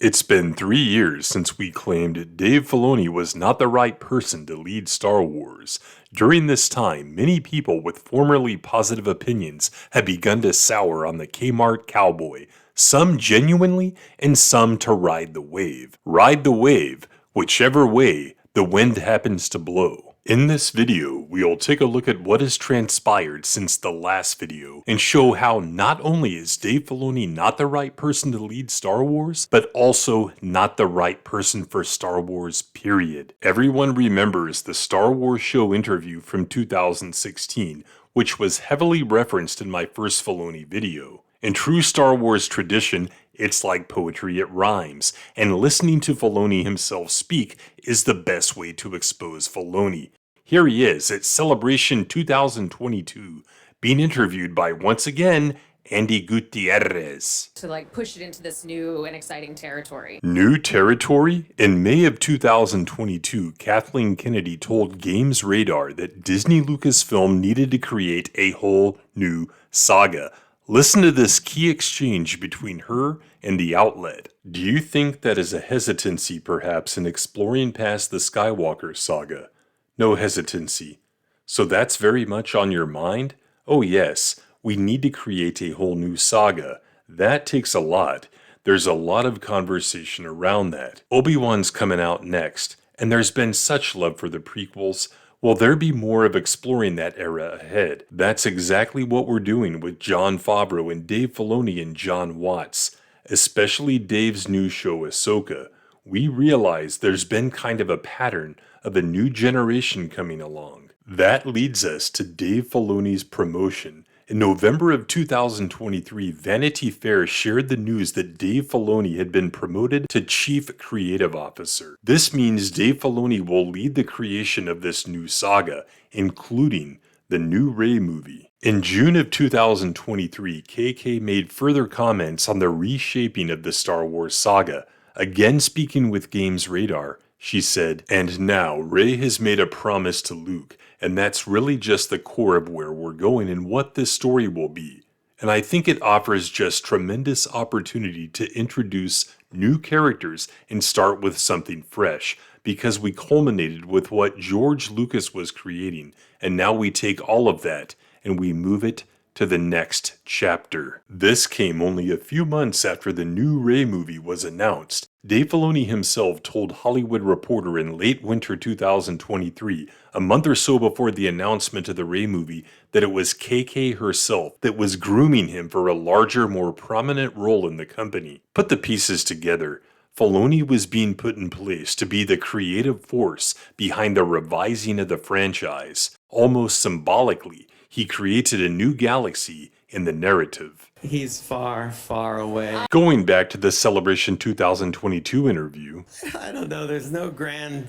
It's been 3 years since we claimed Dave Filoni was not the right person to lead Star Wars. During this time, many people with formerly positive opinions have begun to sour on the K-Mart Cowboy, some genuinely and some to ride the wave. Ride the wave, whichever way the wind happens to blow. In this video, we'll take a look at what has transpired since the last video and show how not only is Dave Filoni not the right person to lead Star Wars, but also not the right person for Star Wars, period. Everyone remembers the Star Wars show interview from 2016, which was heavily referenced in my first Filoni video. In true Star Wars tradition, it's like poetry, it rhymes, and listening to Filoni himself speak is the best way to expose Filoni. Here he is at Celebration 2022, being interviewed by, once again, Andy Gutierrez. To push it into this new and exciting territory. New territory? In May of 2022, Kathleen Kennedy told Games Radar that Disney Lucasfilm needed to create a whole new saga. Listen to this key exchange between her and the outlet. Do you think that is a hesitancy perhaps in exploring past the Skywalker saga? No hesitancy. So that's very much on your mind? Oh yes, we need to create a whole new saga. That takes a lot. There's a lot of conversation around that. Obi-Wan's coming out next, and there's been such love for the prequels. Will there be more of exploring that era ahead? That's exactly what we're doing with Jon Favreau and Dave Filoni and John Watts, especially Dave's new show Ahsoka. We realize there's been kind of a pattern of a new generation coming along. That leads us to Dave Filoni's promotion. In November of 2023, Vanity Fair shared the news that Dave Filoni had been promoted to Chief Creative Officer. This means Dave Filoni will lead the creation of this new saga, including the new Rey movie. In June of 2023, KK made further comments on the reshaping of the Star Wars saga. Again speaking with Games Radar, she said, "And now Rey has made a promise to Luke, and that's really just the core of where we're going and what this story will be. And I think it offers just tremendous opportunity to introduce new characters and start with something fresh, because we culminated with what George Lucas was creating, and now we take all of that and we move it to the next chapter." This came only a few months after the new Rey movie was announced. Dave Filoni himself told Hollywood Reporter in late winter 2023, a month or so before the announcement of the Rey movie, that it was KK herself that was grooming him for a larger, more prominent role in the company. Put the pieces together. Filoni was being put in place to be the creative force behind the revising of the franchise. Almost symbolically, he created a new galaxy in the narrative. He's far, far away. Going back to the Celebration 2022 interview, I don't know, there's no grand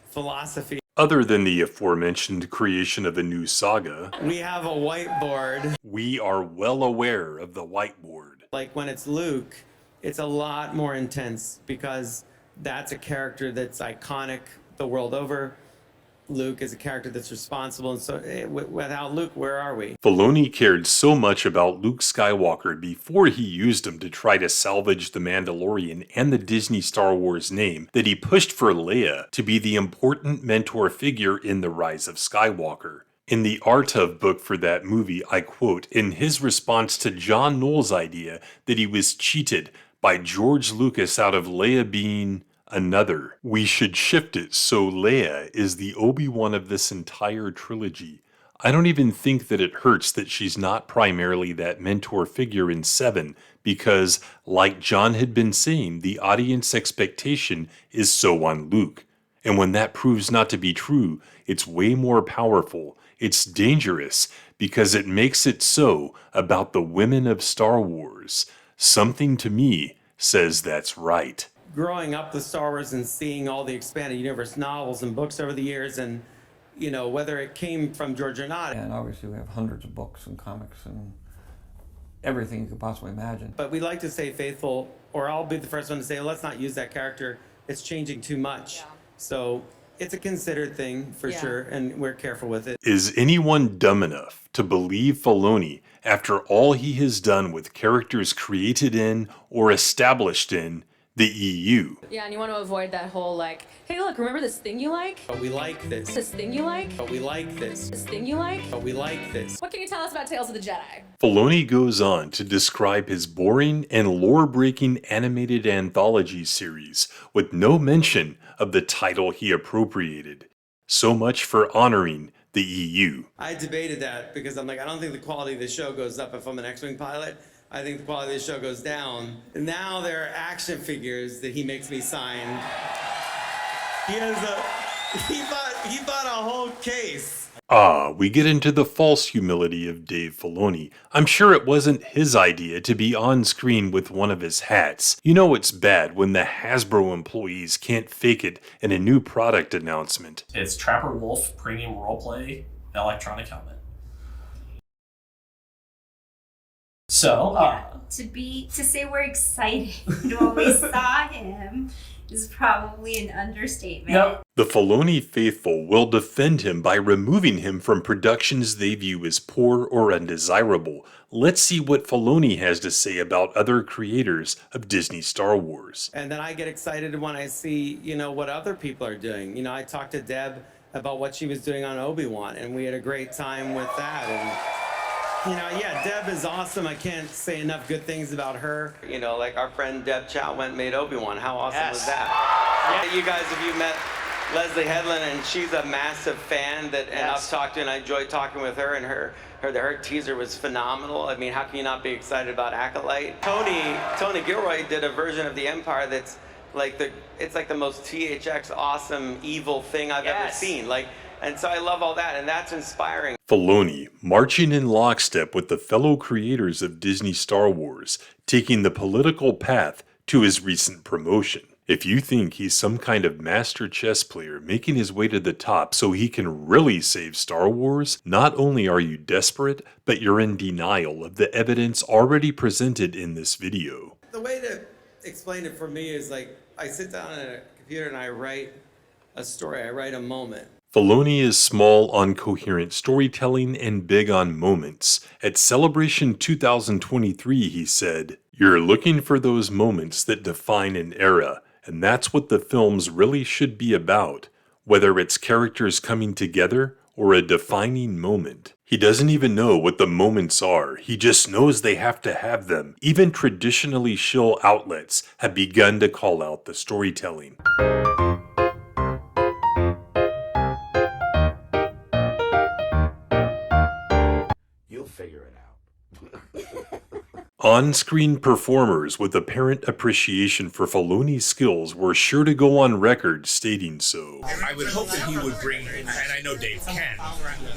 philosophy. Other than the aforementioned creation of a new saga, We have a whiteboard. we are well aware of the whiteboard. Like when it's Luke, it's a lot more intense because that's a character that's iconic the world over. Luke is a character that's responsible, and so without Luke, where are we? Filoni cared so much about Luke Skywalker before he used him to try to salvage The Mandalorian and the Disney Star Wars name that he pushed for Leia to be the important mentor figure in The Rise of Skywalker. In the Art of book for that movie, I quote, in his response to John Knoll's idea that he was cheated by George Lucas out of Leia being another, we should shift it so Leia is the Obi-Wan of this entire trilogy. I don't even think that it hurts that she's not primarily that mentor figure in 7, because, like John had been saying, the audience expectation is so on Luke. And when that proves not to be true, it's way more powerful. It's dangerous, because it makes it so about the women of Star Wars. Something to me says that's right. Growing up with Star Wars and seeing all the expanded universe novels and books over the years, and whether it came from George or not. And obviously we have hundreds of books and comics and everything you could possibly imagine. But we like to stay faithful, or I'll be the first one to say, let's not use that character. It's changing too much. Yeah. So it's a considered thing for sure, and we're careful with it. Is anyone dumb enough to believe Filoni after all he has done with characters created in or established in the EU. Yeah, and you want to avoid that whole like, hey, look, remember this thing you like? But we like this. This thing you like? But we like this. This thing you like? But we like this. What can you tell us about Tales of the Jedi? Filoni goes on to describe his boring and lore-breaking animated anthology series with no mention of the title he appropriated. So much for honoring the EU. I debated that because I'm like, I don't think the quality of the show goes up if I'm an X-Wing pilot. I think the quality of the show goes down. And now there are action figures that he makes me sign. He bought a whole case. We get into the false humility of Dave Filoni. I'm sure it wasn't his idea to be on screen with one of his hats. You know it's bad when the Hasbro employees can't fake it in a new product announcement. It's Trapper Wolf Premium Roleplay Electronic Helmet. So, to say we're excited when we saw him is probably an understatement. Yep. The Filoni faithful will defend him by removing him from productions they view as poor or undesirable. Let's see what Filoni has to say about other creators of Disney Star Wars. And then I get excited when I see, what other people are doing. I talked to Deb about what she was doing on Obi-Wan, and we had a great time with that. And Deb is awesome. I can't say enough good things about her. Like our friend Deb Chow went and made Obi-Wan. How awesome was that? Yeah, you guys, if you met Leslye Headland, and she's a massive fan and I've talked to, and I enjoyed talking with her, and her teaser was phenomenal. I mean, how can you not be excited about Acolyte? Tony Gilroy did a version of the Empire that's it's like the most THX awesome evil thing I've ever seen. And so I love all that, and that's inspiring. Filoni, marching in lockstep with the fellow creators of Disney Star Wars, taking the political path to his recent promotion. If you think he's some kind of master chess player making his way to the top so he can really save Star Wars, not only are you desperate, but you're in denial of the evidence already presented in this video. The way to explain it for me is I sit down at a computer and I write a story, I write a moment. Filoni is small on coherent storytelling and big on moments. At Celebration 2023, he said, "You're looking for those moments that define an era, and that's what the films really should be about, whether it's characters coming together or a defining moment." He doesn't even know what the moments are, he just knows they have to have them. Even traditionally shill outlets have begun to call out the storytelling. Figure it out. On-screen performers with apparent appreciation for Filoni's skills were sure to go on record stating so. I would hope that he would bring, and I know Dave can,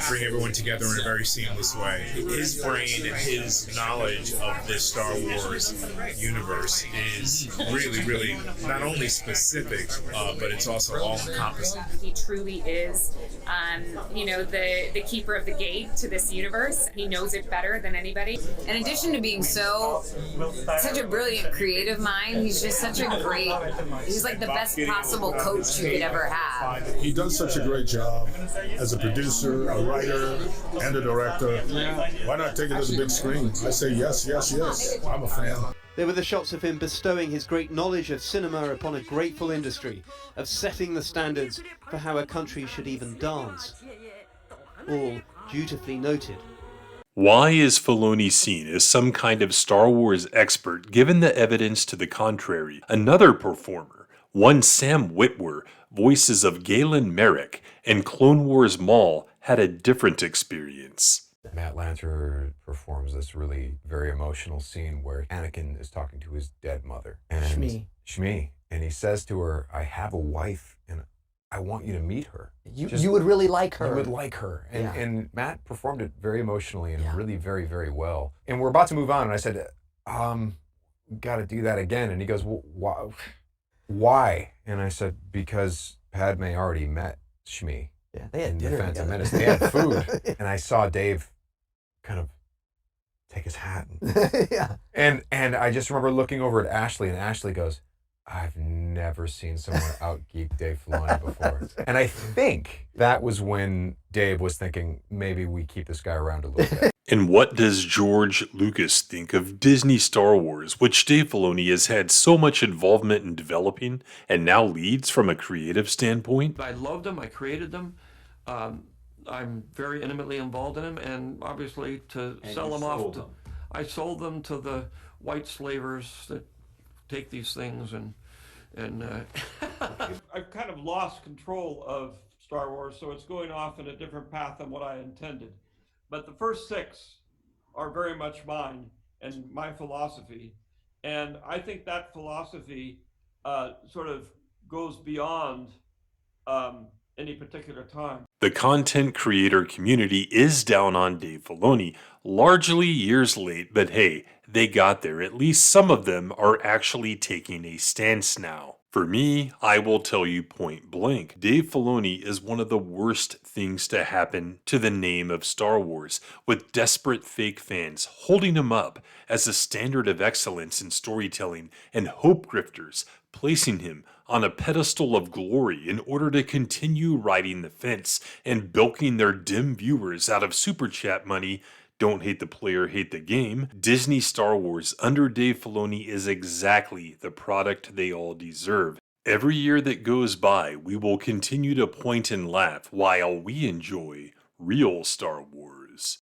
bring everyone together in a very seamless way. His brain and his knowledge of this Star Wars universe is really, really not only specific, but it's also all-encompassing. He truly is, the keeper of the gate to this universe. He knows it better than anybody. In addition to being such a brilliant creative mind, he's just such a he's like the best possible coach you could ever have. He does such a great job as a producer, a writer, and a director. Why not take it to the big screen? I say yes, yes, yes. I'm a fan. There were the shots of him bestowing his great knowledge of cinema upon a grateful industry, of setting the standards for how a country should even dance. All dutifully noted. Why is Filoni seen as some kind of Star Wars expert given the evidence to the contrary? Another performer, one Sam Witwer, voices of Galen Merrick, and Clone Wars Maul, had a different experience. Matt Lanter performs this really very emotional scene where Anakin is talking to his dead mother. And Shmi. And he says to her, "I have a wife and I want you to meet her. You would really like her. You would like her." And Matt performed it very emotionally and really very, very well. And we're about to move on, and I said, got to do that again. And he goes, "Well, why?" And I said, "Because Padme already met Shmi." Yeah, they had in dinner the Phantom together. Menace. They had food. And I saw Dave kind of take his hat. And I just remember looking over at Ashley, and Ashley goes, "I've never seen someone out-geek Dave Filoni before." And I think that was when Dave was thinking, maybe we keep this guy around a little bit. And what does George Lucas think of Disney Star Wars, which Dave Filoni has had so much involvement in developing and now leads from a creative standpoint? I loved them, I created them. I'm very intimately involved in them, and obviously to sell them off, I sold them to the white slavers that take these things and I've kind of lost control of Star Wars, so it's going off in a different path than what I intended. But the first 6 are very much mine and my philosophy. And I think that philosophy sort of goes beyond any particular time. The content creator community is down on Dave Filoni, largely years late, but hey, they got there. At least some of them are actually taking a stance now. For me, I will tell you point blank, Dave Filoni is one of the worst things to happen to the name of Star Wars, with desperate fake fans holding him up as a standard of excellence in storytelling and hope grifters placing him on a pedestal of glory in order to continue riding the fence and bilking their dim viewers out of super chat money. Don't hate the player, hate the game. Disney Star Wars under Dave Filoni is exactly the product they all deserve. Every year that goes by, we will continue to point and laugh while we enjoy real Star Wars.